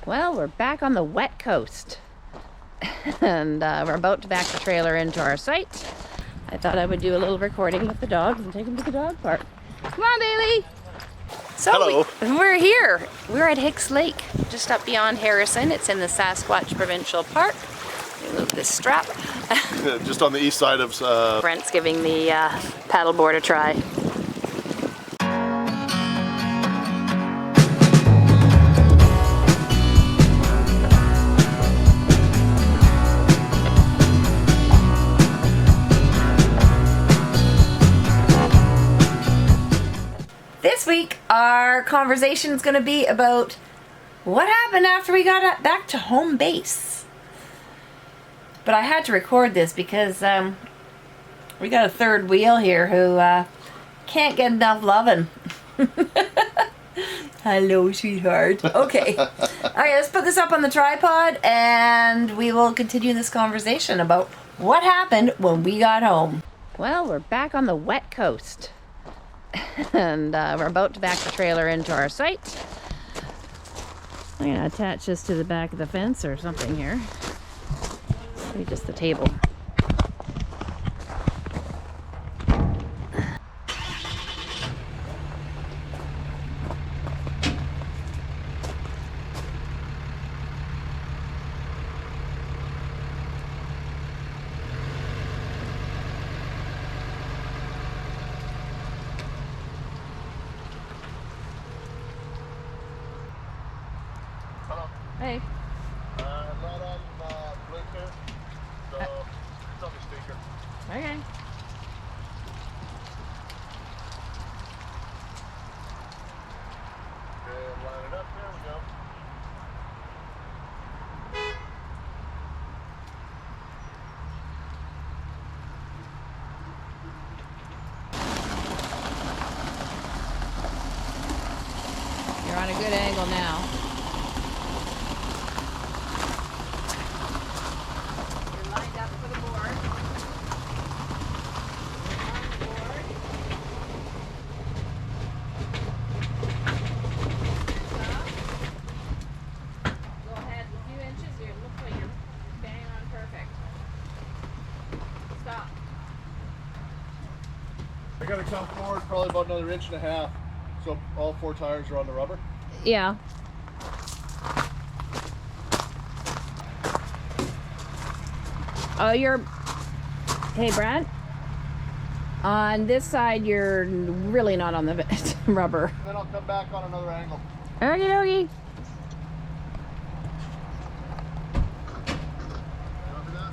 Well, we're back on the wet coast and we're about to back the trailer into our site. I thought I would do a little recording with the dogs and take them to the dog park. Come on, Bailey. So hello. We're here. We're at Hicks Lake, just up beyond Harrison. It's in the Sasquatch Provincial Park. Let me move this strap. Just on the east side of... Brent's giving the paddleboard a try. This week, our conversation is going to be about what happened after we got back to home base. But I had to record this because we got a third wheel here who can't get enough loving. Hello, sweetheart. Okay. All right, let's put this up on the tripod and we will continue this conversation about what happened when we got home. Well, we're back on the wet coast. And we're about to back the trailer into our site. I'm going to attach this to the back of the fence or something here. Maybe just the table. Hey. Not on Bluetooth, so it's on the speaker. Okay. And line it up, there we go. You're on a good angle now. You're lined up for the board. You're on the board. Stop. Go ahead a few inches. You look like you're bang on perfect. Stop. I gotta come forward probably about another inch and a half, so all four tires are on the rubber. Yeah. Oh, hey, Brad. On this side, you're really not on the rubber. And then I'll come back on another angle. Okie dokie. Copy that?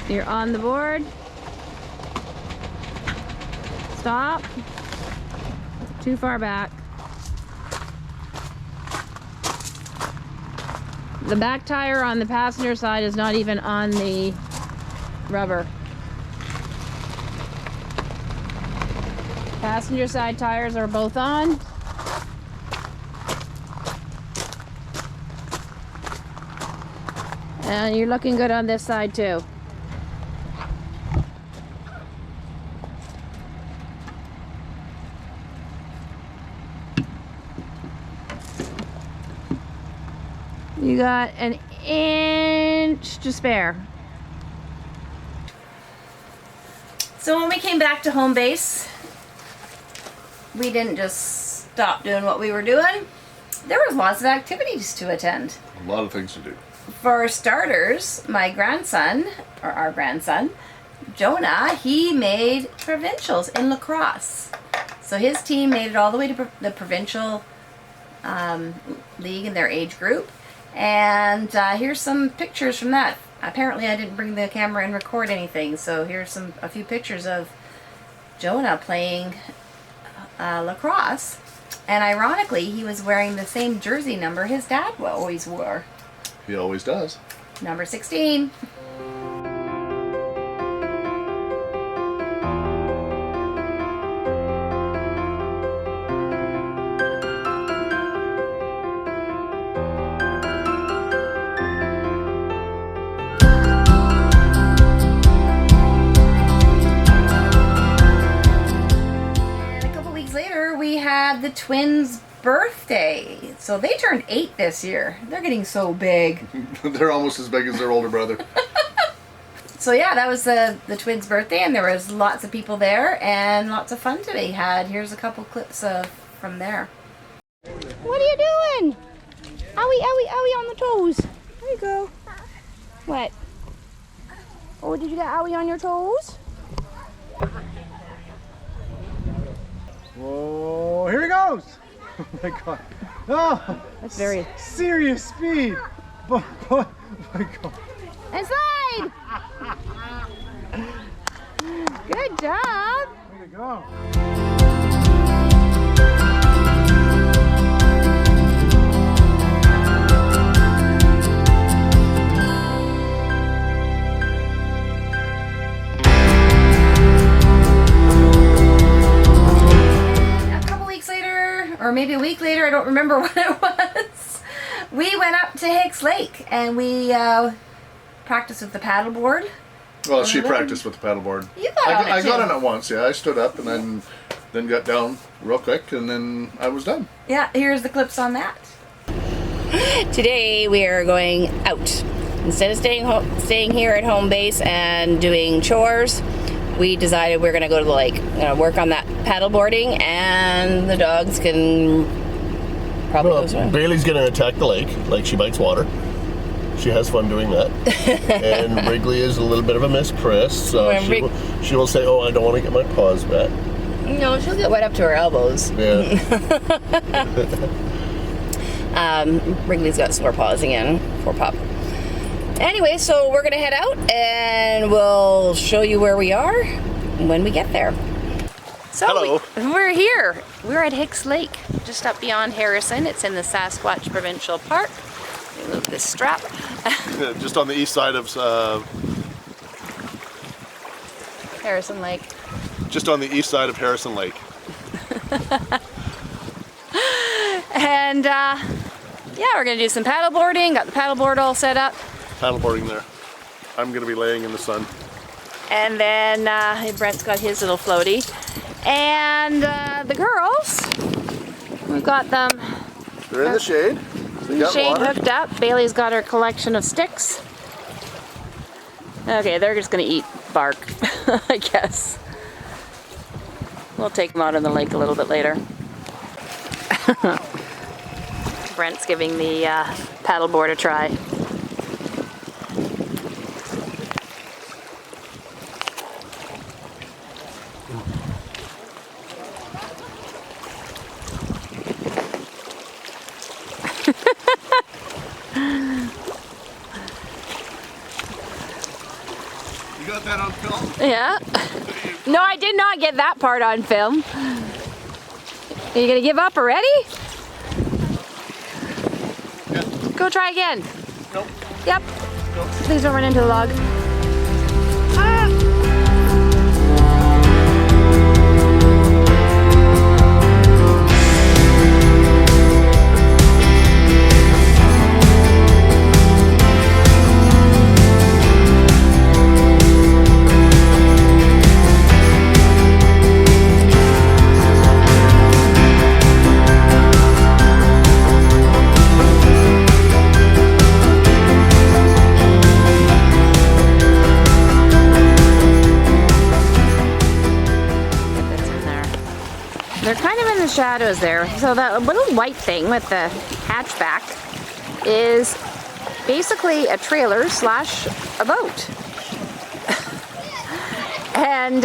You're on the board. Stop. Too far back. The back tire on the passenger side is not even on the rubber. Passenger side tires are both on. And you're looking good on this side too. You got an inch to spare. So when we came back to home base, we didn't just stop doing what we were doing. There was lots of activities to attend. A lot of things to do. For starters, my grandson, or our grandson, Jonah, he made provincials in lacrosse. So his team made it all the way to the provincial league in their age group. And here's some pictures from that. Apparently I didn't bring the camera and record anything, so here's a few pictures of Jonah playing lacrosse. And ironically, he was wearing the same jersey number his dad always wore. He always does. Number 16. had the twins' birthday. So they turned 8 this year. They're getting so big. They're almost as big as their older brother. So yeah, that was the twins' birthday, and there was lots of people there and lots of fun to be had. Here's a couple clips from there. What are you doing? Owie, owie, owie on the toes. There you go. What? Oh, did you get owie on your toes? Whoa, here he goes! Oh my god. Oh! That's very... serious speed! Oh my god. And slide! Good job! Way to go. Or maybe a week later, I don't remember what it was. We went up to Hicks Lake and we practiced with the paddleboard. Well, she practiced with the paddleboard. You got on it I got too. on it once, yeah. I stood up and then got down real quick and then I was done. Yeah, here's the clips on that. Today we are going out. Instead of staying here at home base and doing chores, we decided we're going to go to the lake. We're going to work on that paddleboarding, and the dogs can probably go swim. Bailey's going to attack the lake like she bites water. She has fun doing that. And Wrigley is a little bit of a Miss Chris, so she will say, "Oh, I don't want to get my paws wet." No, she'll get wet up to her elbows. Yeah. Wrigley's got sore paws again. Poor pup. Anyway, so we're gonna head out and we'll show you where we are when we get there. So Hello. We're here. We're at Hicks Lake, just up beyond Harrison. It's in the Sasquatch Provincial Park. Let me move this strap. Yeah, just on the east side of Harrison Lake. just on the east side of Harrison Lake. And yeah, we're gonna do some paddleboarding. Got the paddleboard all set up. Paddleboarding there. I'm going to be laying in the sun. And then Brent's got his little floaty. And the girls, we've got them They're in the shade. They got shade water. hooked up. Bailey's got her collection of sticks. Okay, they're just gonna eat bark, I guess. We'll take them out on the lake a little bit later. Brent's giving the paddleboard a try. You got that on film? Yeah. No, I did not get that part on film. Are you gonna give up already? Yeah. Go try again. Nope. Yep. Nope. Please don't run into the log. They're kind of in the shadows there. So that little white thing with the hatchback is basically a trailer slash a boat. And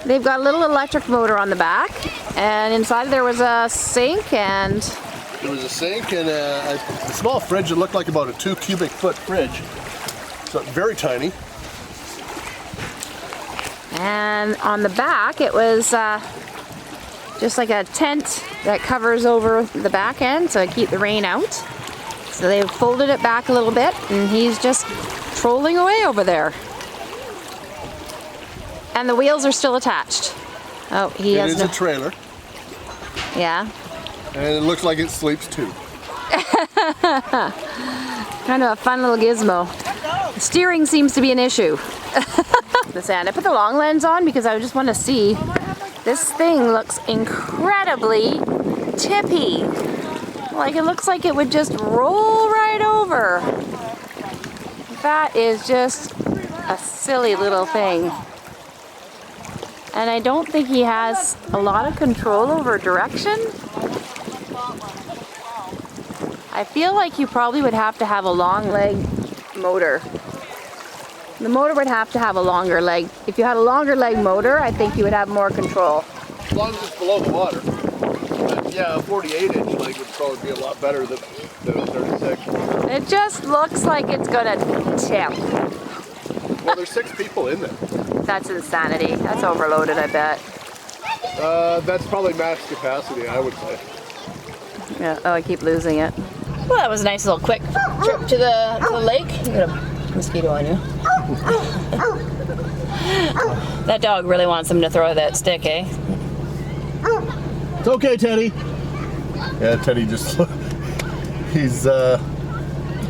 they've got a little electric motor on the back, and inside there was a sink and There was a sink and a small fridge that looked like about a 2 cubic foot fridge. So very tiny. And on the back, it was just like a tent that covers over the back end so it keep the rain out. So they folded it back a little bit, and he's just trolling away over there. And the wheels are still attached. Oh, he It has is a trailer, yeah. and it looks like it sleeps too. Kind of a fun little gizmo. The steering seems to be an issue. The sand. I put the long lens on because I just want to see This thing looks incredibly tippy. Like it looks like it would just roll right over. That is just a silly little thing. And I don't think he has a lot of control over direction. I feel like you probably would have to have a long leg motor. The motor would have to have a longer leg. If you had a longer leg motor, I think you would have more control. As long as it's below the water. But yeah, a 48-inch leg would probably be a lot better than a 36. It just looks like it's gonna tip. Well, there's 6 people in there. That's insanity. That's overloaded, I bet. That's probably max capacity, I would say. Yeah. Oh, I keep losing it. Well, that was a nice little quick trip to the lake. You got a mosquito on you. That dog really wants him to throw that stick, eh? It's okay, Teddy. Yeah, Teddy just, he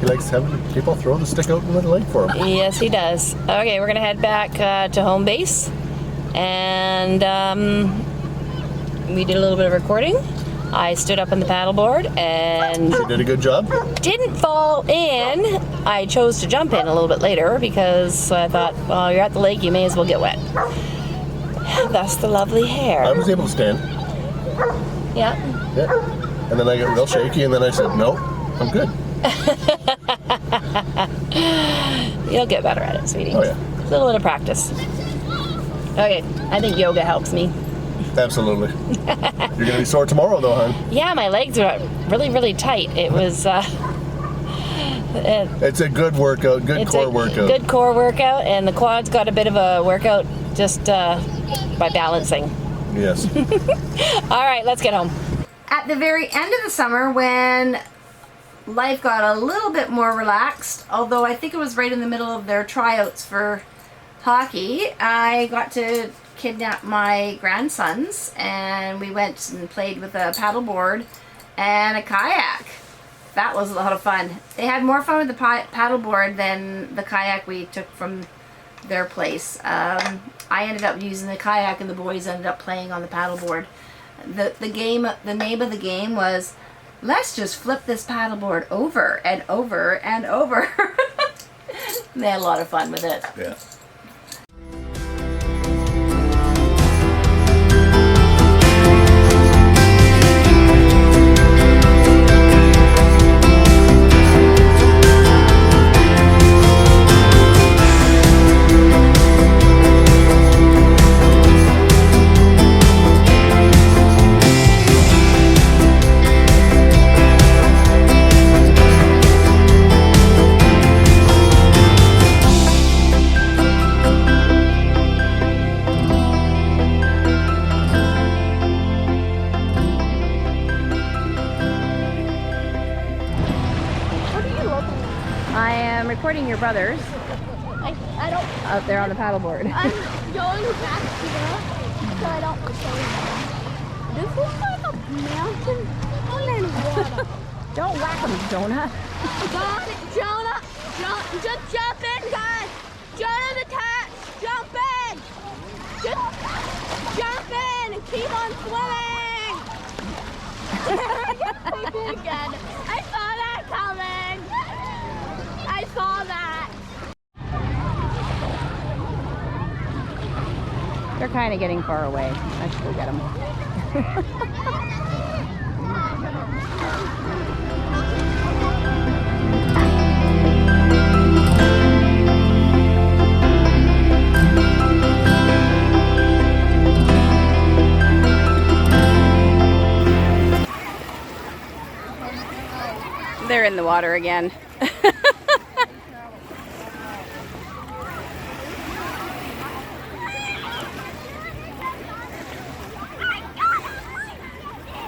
likes having people throw the stick out into the lake for him. Yes, he does. Okay, we're gonna head back to home base, and we did a little bit of recording. I stood up on the paddleboard and She did a good job. didn't fall in. I chose to jump in a little bit later because I thought, well, you're at the lake, you may as well get wet. Thus the lovely hair. I was able to stand. Yeah. Yeah. And then I got real shaky, and then I said, no, I'm good. You'll get better at it, sweetie. Oh, yeah. A little bit of practice. Okay, I think yoga helps me. Absolutely. You're going to be sore tomorrow, though, hon. Yeah, my legs are really, really tight. It was, It's a good workout, good core workout. Good core workout, and the quads got a bit of a workout just by balancing. Yes. All right, let's get home. At the very end of the summer, when life got a little bit more relaxed, although I think it was right in the middle of their tryouts for hockey, I got to kidnap my grandsons, and we went and played with a paddleboard and a kayak. That was a lot of fun. They had more fun with the paddleboard than the kayak we took from their place. I ended up using the kayak, and the boys ended up playing on the paddleboard. The name of the game was, let's just flip this paddleboard over and over and over. They had a lot of fun with it. Yeah. I am recording your brothers I don't. out there on the paddleboard. I'm going back here so I don't fall down. This is like a mountain and water. Don't whack them, Jonah. Jonah, just jump in, guys. Jonah the cat, jump in. Just jump in and keep on swimming. Again. I saw that coming. I saw that. They're kind of getting far away. I should go get them. They're in the water again.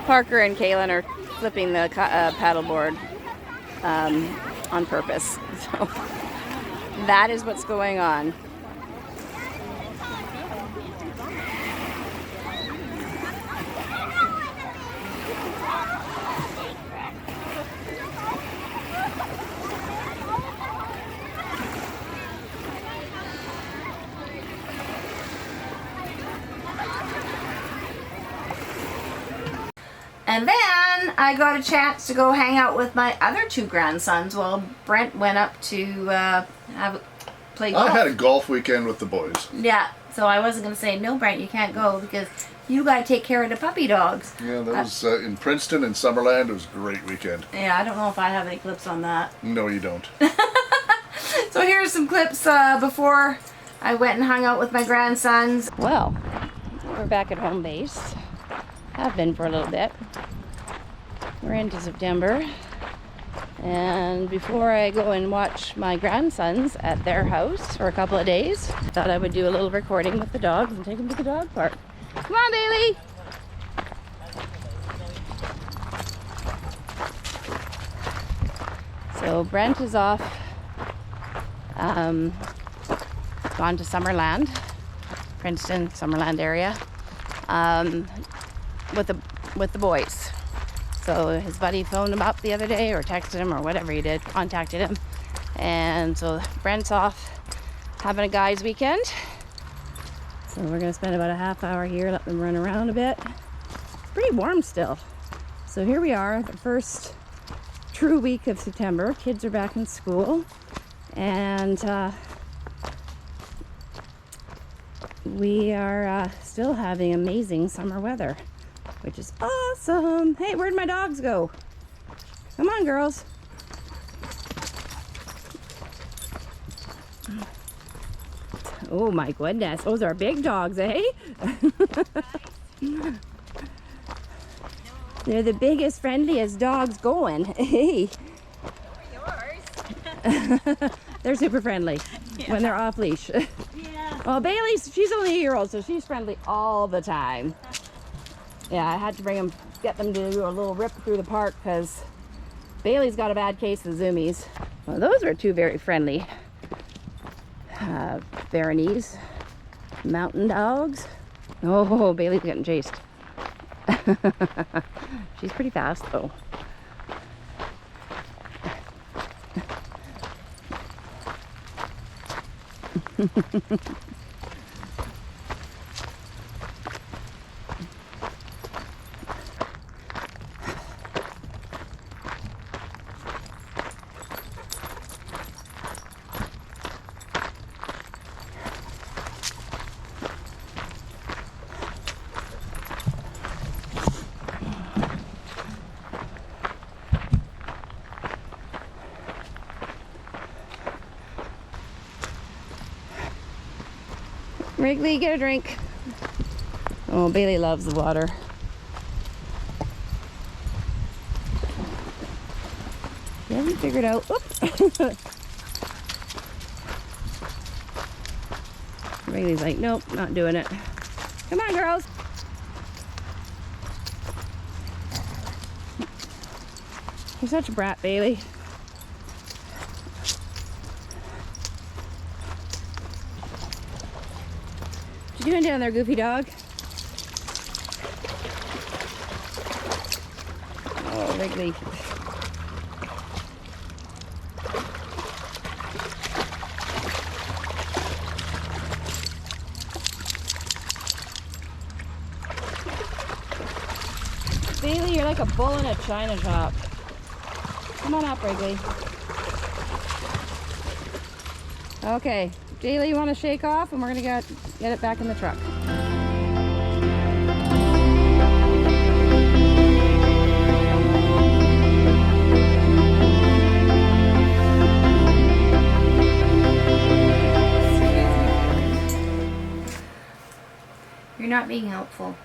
Parker and Kaylin are flipping the paddleboard on purpose. So that is what's going on. And then I got a chance to go hang out with my other 2 grandsons while Brent went up to play golf. I had a golf weekend with the boys. Yeah, so I wasn't going to say, no, Brent, you can't go because you got to take care of the puppy dogs. Yeah, that was in Princeton and Summerland. It was a great weekend. Yeah, I don't know if I have any clips on that. No, you don't. So here's some clips before I went and hung out with my grandsons. Well, we're back at home base. Have been for a little bit. We're into September. And before I go and watch my grandsons at their house for a couple of days, I thought I would do a little recording with the dogs and take them to the dog park. Come on, Bailey! So Brent is off, gone to Summerland, Princeton, Summerland area, with the boys. So his buddy phoned him up the other day or texted him or whatever he did, contacted him. And so Brent's off having a guys weekend. So we're gonna spend about a half hour here, let them run around a bit. It's pretty warm still. So here we are, the first true week of September. Kids are back in school. And we are still having amazing summer weather, which is awesome. Hey, where'd my dogs go? Come on, girls. Oh my goodness, those are big dogs, eh? They're the biggest, friendliest dogs going. Hey. They're super friendly when they're off leash. Yeah. Well, Bailey's, she's only a year old, so she's friendly all the time. Yeah, I had to get them to do a little rip through the park because Bailey's got a bad case of zoomies. Well, those were 2 very friendly Pyrenees mountain dogs. Oh, Bailey's getting chased. She's pretty fast though. Wrigley, get a drink. Oh, Bailey loves the water. Yeah, we figured out. Wrigley's like, nope, not doing it. Come on, girls. You're such a brat, Bailey. What you doing down there, goofy dog? Oh, Wrigley. Bailey, you're like a bull in a china shop. Come on up, Wrigley. Okay, Bailey, you want to shake off, and we're gonna get it back in the truck. You're not being helpful.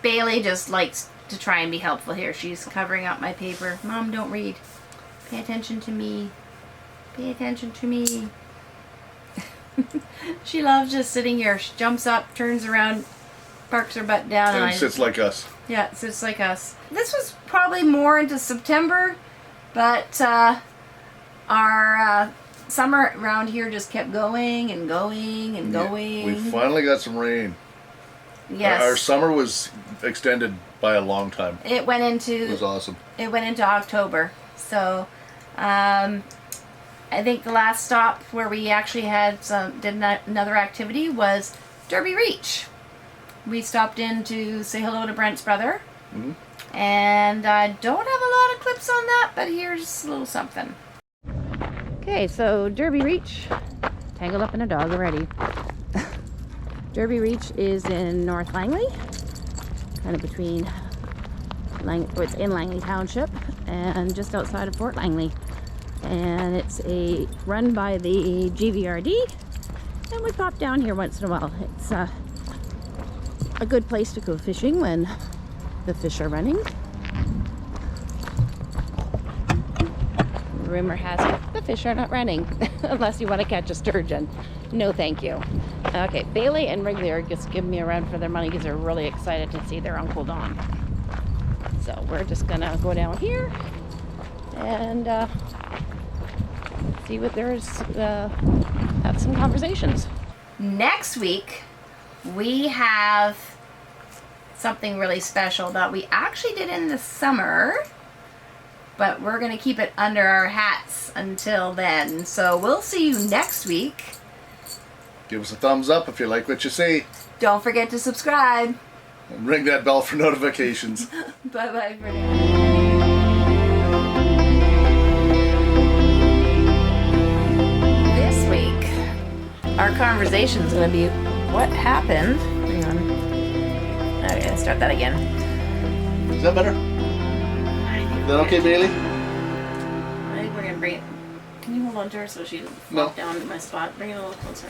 Bailey just likes to try and be helpful here. She's covering up my paper. Mom, don't read. Pay attention to me. Pay attention to me. She loves just sitting here. She jumps up, turns around, parks her butt down. And sits like us. Yeah, sits like us. This was probably more into September, but our summer around here just kept going and going and going. We finally got some rain. Yes. Our summer was extended by a long time. It went into. It was awesome. It went into October. So, I think the last stop where we actually had did another activity was Derby Reach. We stopped in to say hello to Brent's brother. Mm-hmm. And I don't have a lot of clips on that, but here's a little something. Okay, so Derby Reach, tangled up in a dog already. Derby Reach is in North Langley, kind of between, it's in Langley Township and just outside of Fort Langley. And it's run by the GVRD, and we pop down here once in a while. It's a good place to go fishing when the fish are running. Rumor has it, the fish are not running, unless you want to catch a sturgeon. No thank you. Okay, Bailey and Wrigley are just giving me a run for their money because they're really excited to see their Uncle Don. So we're just gonna go down here and see what there's, have some conversations. Next week, we have something really special that we actually did in the summer, but we're going to keep it under our hats until then. So we'll see you next week. Give us a thumbs up if you like what you see. Don't forget to subscribe. And ring that bell for notifications. Bye-bye for now. This week, our conversation is going to be what happened. Hang on. Okay, let's start that again. Is that better? Is that okay, Bailey? I think we're going to bring it. Can you hold on to her so she doesn't No. flop down to my spot? Bring it a little closer.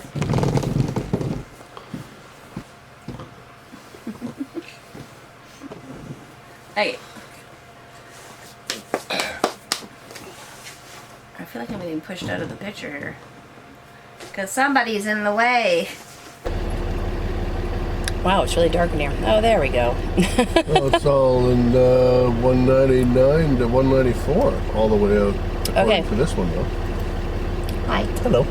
Hey. I feel like I'm getting pushed out of the picture here. Because somebody's in the way. Wow, it's really dark in here. Oh, there we go. Well, it's all in 199 to 194, all the way out. According Okay. to this one, though. Hi. Hello.